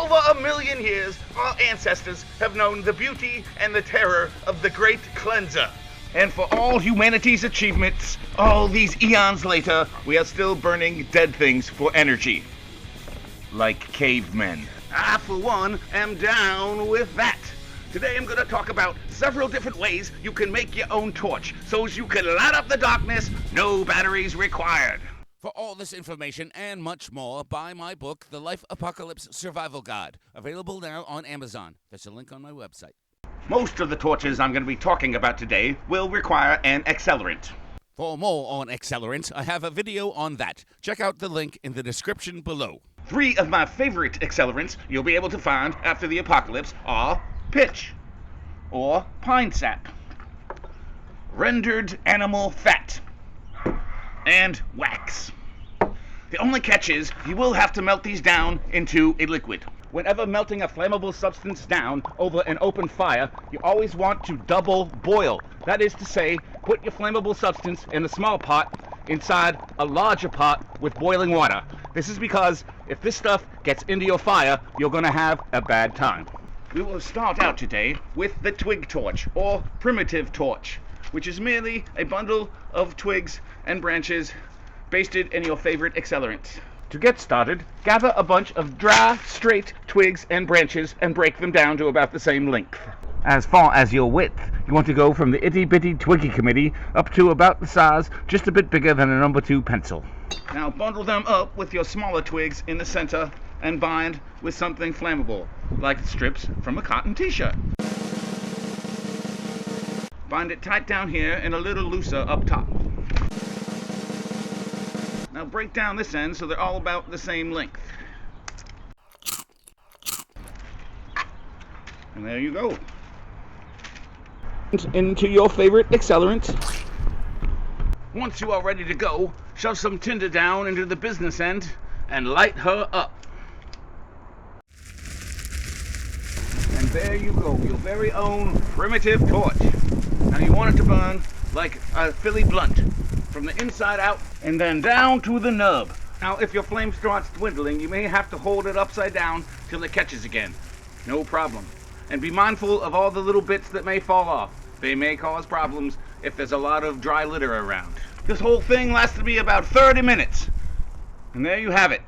over 1,000,000 years, our ancestors have known the beauty and the terror of the Great Cleanser. And for all humanity's achievements, all these eons later, we are still burning dead things for energy. Like cavemen. I, for one, am down with that. Today I'm going to talk about several different ways you can make your own torch, so as you can light up the darkness, no batteries required. For all this information and much more, buy my book, The Life Apocalypse Survival Guide, available now on Amazon. There's a link on my website. Most of the torches I'm going to be talking about today will require an accelerant. For more on accelerants, I have a video on that. Check out the link in the description below. 3 of my favorite accelerants you'll be able to find after the apocalypse are pitch, or pine sap, rendered animal fat, and wax. The only catch is you will have to melt these down into a liquid. Whenever melting a flammable substance down over an open fire, you always want to double boil. That is to say, put your flammable substance in a small pot inside a larger pot with boiling water. This is because if this stuff gets into your fire, you're going to have a bad time. We will start out today with the twig torch, or primitive torch, which is merely a bundle of twigs and branches basted in your favorite accelerant. To get started, gather a bunch of dry, straight twigs and branches and break them down to about the same length. As far as your width, you want to go from the itty-bitty twiggy committee up to about the size just a bit bigger than a number 2 pencil. Now bundle them up with your smaller twigs in the center and bind with something flammable, like strips from a cotton t-shirt. Bind it tight down here and a little looser up top. Now break down this end so they're all about the same length. And there you go. Into your favorite accelerant. Once you are ready to go, shove some tinder down into the business end and light her up. And there you go, your very own primitive torch. Now you want it to burn like a Philly blunt, from the inside out and then down to the nub. Now if your flame starts dwindling, you may have to hold it upside down till it catches again. No problem. And be mindful of all the little bits that may fall off. They may cause problems if there's a lot of dry litter around. This whole thing lasted me about 30 minutes. And there you have it.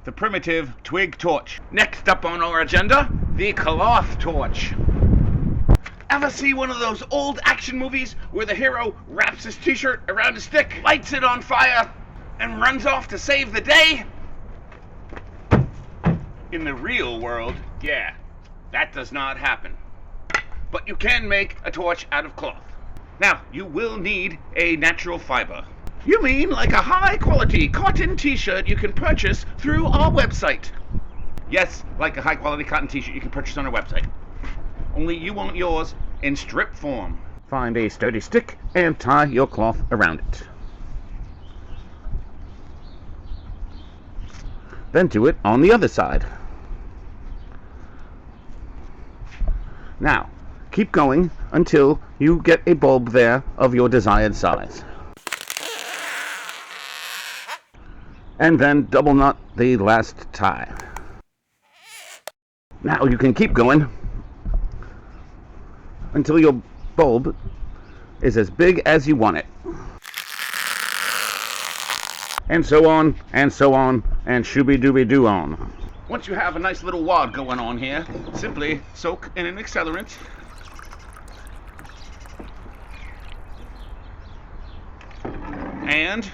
The primitive twig torch. Next up on our agenda, the cloth torch. Ever see one of those old action movies where the hero wraps his t-shirt around a stick, lights it on fire, and runs off to save the day? In the real world, yeah, that does not happen. But you can make a torch out of cloth. Now, you will need a natural fiber. You mean like a high-quality cotton t-shirt you can purchase through our website? Yes, like a high-quality cotton t-shirt you can purchase on our website. Only you want yours in strip form. Find a sturdy stick and tie your cloth around it. Then do it on the other side. Now, keep going until you get a bulb there of your desired size. And then double knot the last tie. Now you can keep going until your bulb is as big as you want it. And so on, and so on, and shooby-dooby-doo on. Once you have a nice little wad going on here, simply soak in an accelerant. And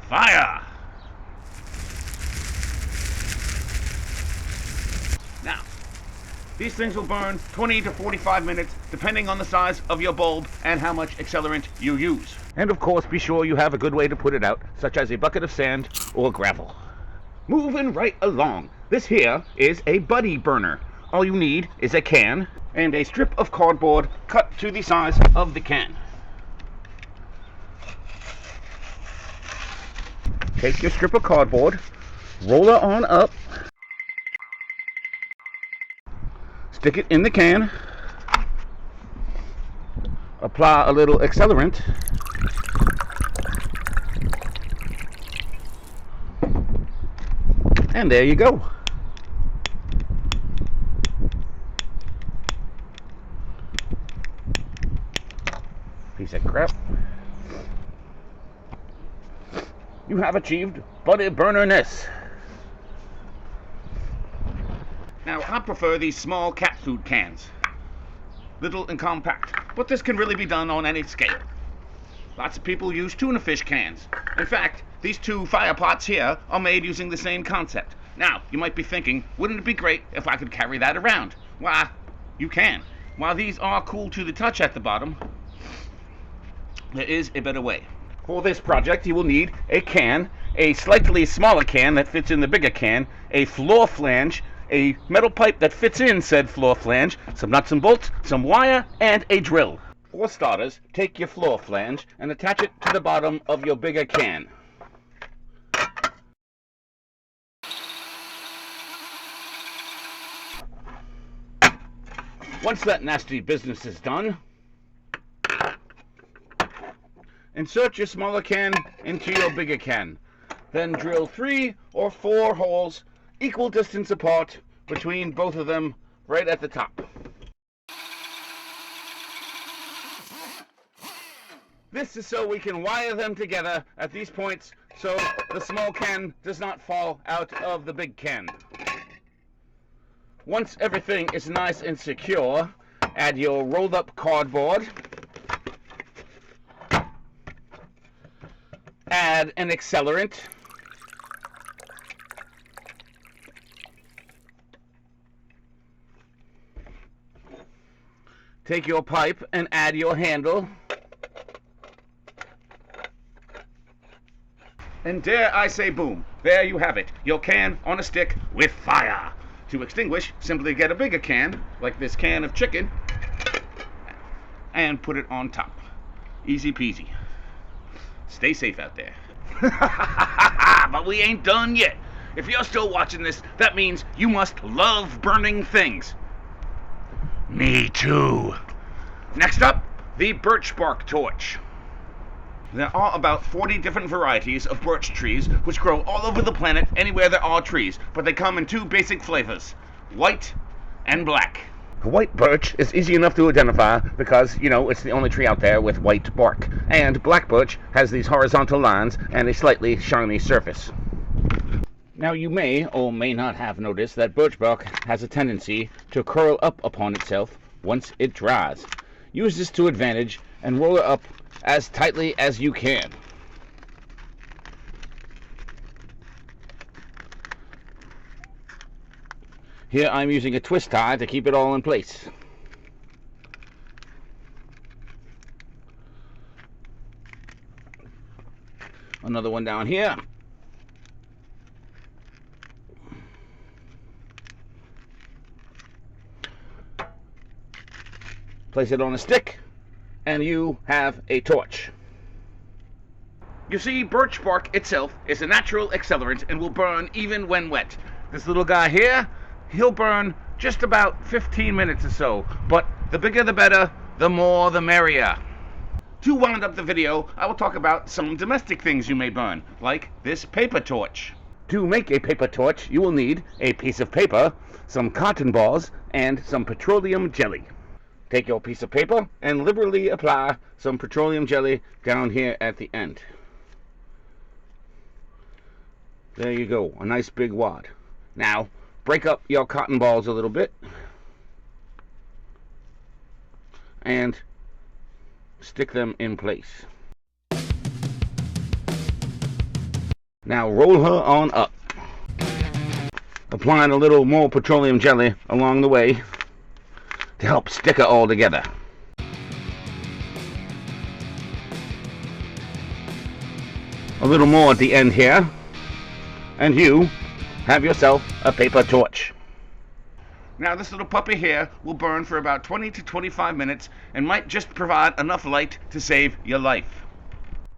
fire! Now, these things will burn 20 to 45 minutes depending on the size of your bulb and how much accelerant you use. And of course, be sure you have a good way to put it out, such as a bucket of sand or gravel. Moving right along, this here is a buddy burner. All you need is a can and a strip of cardboard cut to the size of the can. Take your strip of cardboard, roll it on up, stick it in the can, apply a little accelerant, and there you go. Piece of crap. You have achieved buddy burnerness. Now, I prefer these small cat food cans. Little and compact. But this can really be done on any scale. Lots of people use tuna fish cans. In fact, these two fire pots here are made using the same concept. Now, you might be thinking, wouldn't it be great if I could carry that around? Why, you can. While these are cool to the touch at the bottom, there is a better way. For this project, you will need a can, a slightly smaller can that fits in the bigger can, a floor flange, a metal pipe that fits in said floor flange, some nuts and bolts, some wire, and a drill. For starters, take your floor flange and attach it to the bottom of your bigger can. Once that nasty business is done, insert your smaller can into your bigger can. Then drill 3 or 4 holes equal distance apart between both of them right at the top. This is so we can wire them together at these points so the small can does not fall out of the big can. Once everything is nice and secure, add your rolled up cardboard. Add an accelerant. Take your pipe and add your handle. And dare I say boom, there you have it, your can on a stick with fire. To extinguish, simply get a bigger can, like this can of chicken, and put it on top. Easy peasy. Stay safe out there. But we ain't done yet. If you're still watching this, that means you must love burning things. Me too. Next up, the birch bark torch. There are about 40 different varieties of birch trees which grow all over the planet anywhere there are trees, but they come in 2 basic flavors, white and black. White birch is easy enough to identify because, it's the only tree out there with white bark. And black birch has these horizontal lines and a slightly shiny surface. Now you may or may not have noticed that birch bark has a tendency to curl up upon itself once it dries. Use this to advantage and roll it up as tightly as you can. Here I'm using a twist tie to keep it all in place. Another one down here. Place it on a stick, and you have a torch. You see, birch bark itself is a natural accelerant and will burn even when wet. This little guy here, he'll burn just about 15 minutes or so, but the bigger the better, the more the merrier. To wind up the video, I will talk about some domestic things you may burn, like this paper torch. To make a paper torch, you will need a piece of paper, some cotton balls, and some petroleum jelly. Take your piece of paper and liberally apply some petroleum jelly down here at the end. There you go, a nice big wad. Now, break up your cotton balls a little bit and stick them in place. Now roll her on up, applying a little more petroleum jelly along the way to help stick it all together. A little more at the end here, and you have yourself a paper torch. Now this little puppy here will burn for about 20 to 25 minutes and might just provide enough light to save your life.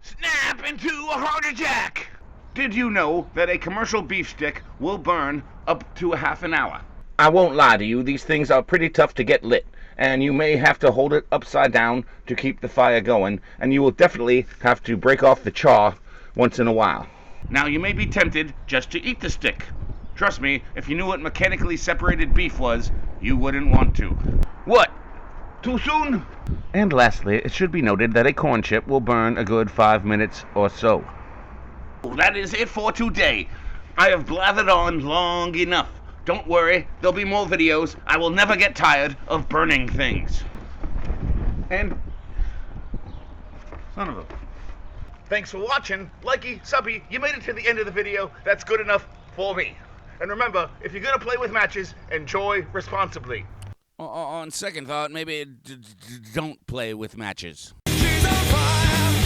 Snap into a heart attack! Did you know that a commercial beef stick will burn up to a half an hour? I won't lie to you, these things are pretty tough to get lit, and you may have to hold it upside down to keep the fire going, and you will definitely have to break off the char once in a while. Now you may be tempted just to eat the stick. Trust me, if you knew what mechanically separated beef was, you wouldn't want to. What? Too soon? And lastly, it should be noted that a corn chip will burn a good 5 minutes or so. That is it for today. I have blathered on long enough. Don't worry, there'll be more videos. I will never get tired of burning things. And... son of a... thanks for watching. Likey, subby, you made it to the end of the video. That's good enough for me. And remember, if you're gonna play with matches, enjoy responsibly. On second thought, maybe don't play with matches. She's on fire.